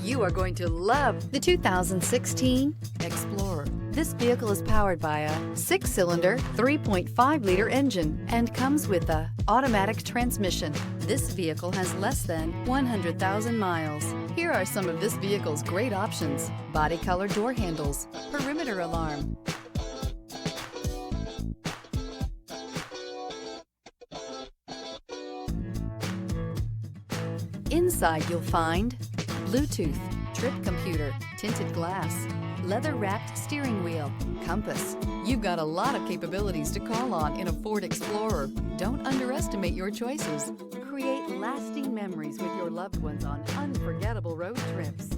You are going to love the 2016 Explorer. This vehicle is powered by a 6-cylinder, 3.5-liter engine and comes with a automatic transmission. This vehicle has less than 100,000 miles. Here are some of this vehicle's great options: body color door handles, perimeter alarm, inside you'll find Bluetooth, trip computer, tinted glass, leather-wrapped steering wheel, compass. You've got a lot of capabilities to call on in a Ford Explorer. Don't underestimate your choices. Create lasting memories with your loved ones on unforgettable road trips.